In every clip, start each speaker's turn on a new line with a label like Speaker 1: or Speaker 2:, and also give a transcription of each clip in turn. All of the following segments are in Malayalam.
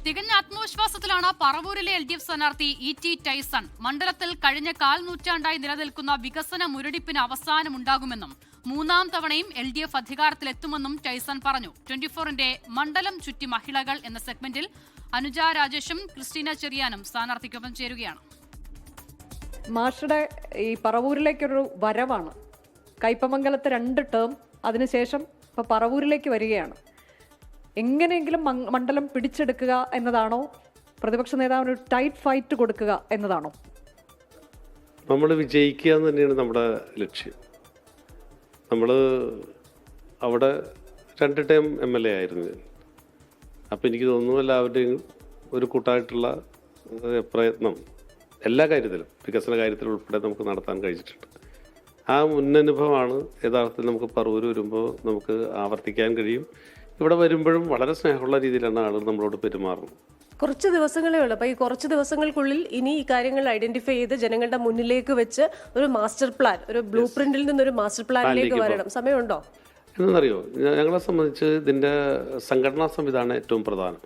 Speaker 1: തികഞ്ഞ ആത്മവിശ്വാസത്തിലാണ് പറവൂരിലെ LDF സ്ഥാനാർത്ഥി E.T. ടൈസൺ. മണ്ഡലത്തിൽ കഴിഞ്ഞ കാൽ നൂറ്റാണ്ടായി നിലനിൽക്കുന്ന വികസന മുരടിപ്പിന് അവസാനമുണ്ടാകുമെന്നും മൂന്നാം തവണയും LDF അധികാരത്തിലെത്തുമെന്നും ടൈസൺ പറഞ്ഞു. 24ന്റെ മണ്ഡലം ചുറ്റി മഹിളകൾ എന്ന സെഗ്മെന്റിൽ അനുജ രാജേഷും ക്രിസ്റ്റീന ചെറിയാനും സ്ഥാനാർത്ഥിക്കൊപ്പം ചേരുകയാണ്.
Speaker 2: മാഷയുടെ ഈ പറവൂരിലേക്കൊരു വരവാണ്. കയ്പമംഗലത്ത് 2 ടേം, അതിനുശേഷം ഇപ്പോൾ പറവൂരിലേക്ക് വരികയാണ്. എങ്ങനെയെങ്കിലും മണ്ഡലം പിടിച്ചെടുക്കുക എന്നതാണോ, പ്രതിപക്ഷ നേതാവിന് ഒരു ടൈറ്റ് ഫൈറ്റ് കൊടുക്കുക എന്നതാണോ?
Speaker 3: നമ്മൾ വിജയിക്കുക എന്ന് തന്നെയാണ് നമ്മുടെ ലക്ഷ്യം. നമ്മൾ അവിടെ 2 ടൈം MLA ആയിരുന്നു. അപ്പോൾ എനിക്ക് തോന്നുന്നു എല്ലാവരുടെയും ഒരു കൂട്ടായിട്ടുള്ള പ്രയത്നം എല്ലാ കാര്യത്തിലും, വികസന കാര്യത്തിലും ഉൾപ്പെടെ നമുക്ക് നടത്താൻ കഴിഞ്ഞിട്ടുണ്ട്. ആ മുന്നനുഭവമാണ് യഥാർത്ഥത്തിൽ നമുക്ക് പറവൂർ വരുമ്പോൾ നമുക്ക് ആവർത്തിക്കാൻ കഴിയും. ഇവിടെ വരുമ്പോഴും വളരെ സ്നേഹമുള്ള രീതിയിലാണ് ആളുകൾ നമ്മളോട് പെരുമാറുന്നത്.
Speaker 4: കുറച്ച് ദിവസങ്ങളേ ഉള്ളൂ. അപ്പോൾ ഈ കുറച്ച് ദിവസങ്ങൾക്കുള്ളിൽ ഇനി ഈ കാര്യങ്ങൾ ഐഡന്റിഫൈ ചെയ്ത് ജനങ്ങളുടെ മുന്നിലേക്ക് വെച്ച് ഒരു മാസ്റ്റർ പ്ലാൻ, ഒരു ബ്ലൂ പ്രിന്റിൽ നിന്നൊരു മാസ്റ്റർ പ്ലാനിലേക്ക് വരണം. സമയമുണ്ടോ?
Speaker 3: എന്നറിയോ, ഞങ്ങളെ സംബന്ധിച്ച് ഇതിൻ്റെ സംഘടനാ സംവിധാനം ഏറ്റവും പ്രധാനം.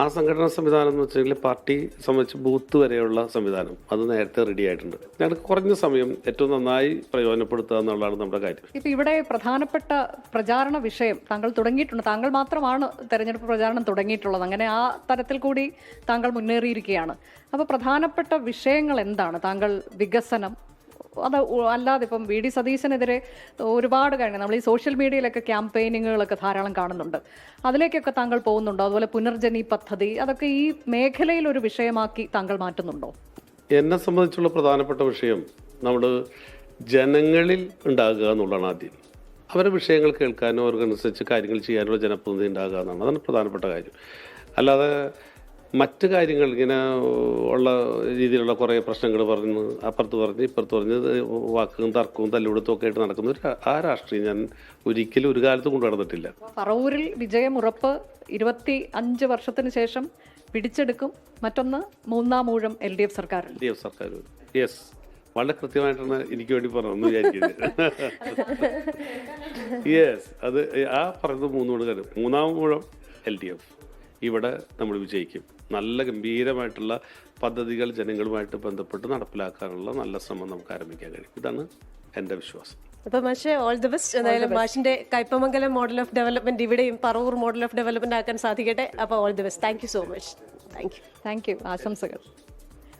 Speaker 3: ആ സംഘടനാ സംവിധാനം എന്ന് വെച്ചിട്ടുണ്ടെങ്കിൽ പാർട്ടി സംബന്ധിച്ച് ബൂത്ത് വരെയുള്ള സംവിധാനം അത് നേരത്തെ റെഡി ആയിട്ടുണ്ട്. ഞങ്ങൾക്ക് കുറഞ്ഞ സമയം ഏറ്റവും നന്നായി പ്രയോജനപ്പെടുത്തുക എന്നുള്ളതാണ് നമ്മുടെ കാര്യം.
Speaker 2: ഇപ്പം ഇവിടെ പ്രധാനപ്പെട്ട പ്രചാരണ വിഷയം താങ്കൾ തുടങ്ങിയിട്ടുണ്ട്. താങ്കൾ മാത്രമാണ് തെരഞ്ഞെടുപ്പ് പ്രചാരണം തുടങ്ങിയിട്ടുള്ളത്. അങ്ങനെ ആ തരത്തിൽ കൂടി താങ്കൾ മുന്നേറിയിരിക്കുകയാണ്. അപ്പോൾ പ്രധാനപ്പെട്ട വിഷയങ്ങൾ എന്താണ്? താങ്കൾ വികസനം, അത് അല്ലാതെ ഇപ്പം VD സതീശനെതിരെ ഒരുപാട് കാര്യങ്ങൾ നമ്മൾ ഈ സോഷ്യൽ മീഡിയയിലൊക്കെ ക്യാമ്പയിനിങ്ങുകളൊക്കെ ധാരാളം കാണുന്നുണ്ട്. അതിലേക്കൊക്കെ താങ്കൾ പോകുന്നുണ്ടോ? അതുപോലെ പുനർജനി പദ്ധതി, അതൊക്കെ ഈ മേഖലയിൽ ഒരു വിഷയമാക്കി താങ്കൾ മാറ്റുന്നുണ്ടോ?
Speaker 3: എന്നെ സംബന്ധിച്ചുള്ള പ്രധാനപ്പെട്ട വിഷയം നമ്മൾ ജനങ്ങളിൽ ഉണ്ടാകുക എന്നുള്ളതാണ്. ആദ്യം അവരുടെ വിഷയങ്ങൾ കേൾക്കാനോ അവർക്കനുസരിച്ച് കാര്യങ്ങൾ ചെയ്യാനോ ജനപ്രതിനിധി ഉണ്ടാകുക എന്നാണ്. അതാണ് പ്രധാനപ്പെട്ട കാര്യം. അല്ലാതെ മറ്റു കാര്യങ്ങൾ ഇങ്ങനെ ഉള്ള രീതിയിലുള്ള കുറേ പ്രശ്നങ്ങൾ പറഞ്ഞ് അപ്പുറത്ത് പറഞ്ഞ് ഇപ്പുറത്ത് പറഞ്ഞ് വാക്കും തർക്കവും തല്ലുകൊടുത്തും ഒക്കെ ആയിട്ട് നടക്കുന്ന ആ രാഷ്ട്രീയം ഞാൻ ഒരിക്കലും ഒരു കാലത്തും കൊണ്ടു നടന്നിട്ടില്ല.
Speaker 2: പറവൂരിൽ വിജയം ഉറപ്പ്. 25 വർഷത്തിന് ശേഷം പിടിച്ചെടുക്കും. മറ്റൊന്ന് മൂന്നാം ഊഴം LDF സർക്കാർ.
Speaker 3: യെസ്, വളരെ കൃത്യമായിട്ടാണ് എനിക്ക് വേണ്ടി പറഞ്ഞു വിചാരിക്കുന്നത്. യെസ്, അത് ആ പറയുന്നത് 3 കാര്യം. മൂന്നാം ഊഴം LDF ഇവിടെ നമ്മൾ വിജയിക്കും. നല്ല ഗംഭീരമായിട്ടുള്ള പദ്ധതികൾ ജനങ്ങളുമായിട്ട് ബന്ധപ്പെട്ട് നടപ്പിലാക്കാനുള്ള നല്ല ശ്രമം നമുക്ക് ആരംഭിക്കാൻ കഴിയും. ഇതാണ് എൻ്റെ വിശ്വാസം.
Speaker 4: അപ്പൊ മാഷെ, ഓൾ ദി ബെസ്റ്റ്. എന്തായാലും മാഷിന്റെ കയ്പമംഗലം മോഡൽ ഓഫ് ഡെവലപ്മെന്റ് ഇവിടെയും പറവൂർ മോഡൽ ഓഫ് ഡെവലപ്മെന്റ് ആക്കാൻ സാധിക്കട്ടെ. അപ്പോൾ all the best. Thank you so much.
Speaker 2: Thank you. ആശംസകൾ.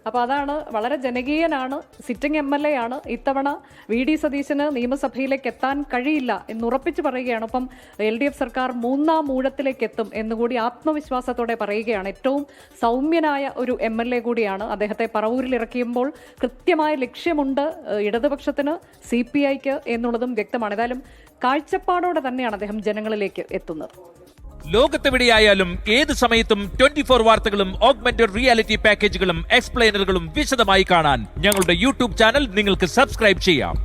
Speaker 2: അപ്പോൾ അതാണ്, വളരെ ജനകീയനാണ്, സിറ്റിംഗ് MLA ആണ്. ഇത്തവണ VD സതീശന് നിയമസഭയിലേക്ക് എത്താൻ കഴിയില്ല എന്നുറപ്പിച്ച് പറയുകയാണ്. ഒപ്പം LDF സർക്കാർ മൂന്നാം ഊഴത്തിലേക്ക് എത്തും എന്നുകൂടി ആത്മവിശ്വാസത്തോടെ പറയുകയാണ്. ഏറ്റവും സൗമ്യനായ ഒരു MLA കൂടിയാണ്. അദ്ദേഹത്തെ പറവൂരിൽ ഇറക്കിയുമ്പോൾ കൃത്യമായ ലക്ഷ്യമുണ്ട് ഇടതുപക്ഷത്തിന്, CPIക്ക് എന്നുള്ളതും വ്യക്തമാണ്. ഏതായാലും കാഴ്ചപ്പാടോടെ തന്നെയാണ് അദ്ദേഹം ജനങ്ങളിലേക്ക് എത്തുന്നത്.
Speaker 5: ലോകത്തെവിടെയായാലും ഏത് സമയത്തും 24 വാർത്തകളും ഓഗ്മെന്റഡ് റിയാലിറ്റി പാക്കേജുകളും എക്സ്പ്ലെയിനറുകളും വിശദമായി കാണാൻ ഞങ്ങളുടെ YouTube ചാനൽ നിങ്ങൾക്ക് സബ്സ്ക്രൈബ് ചെയ്യാം.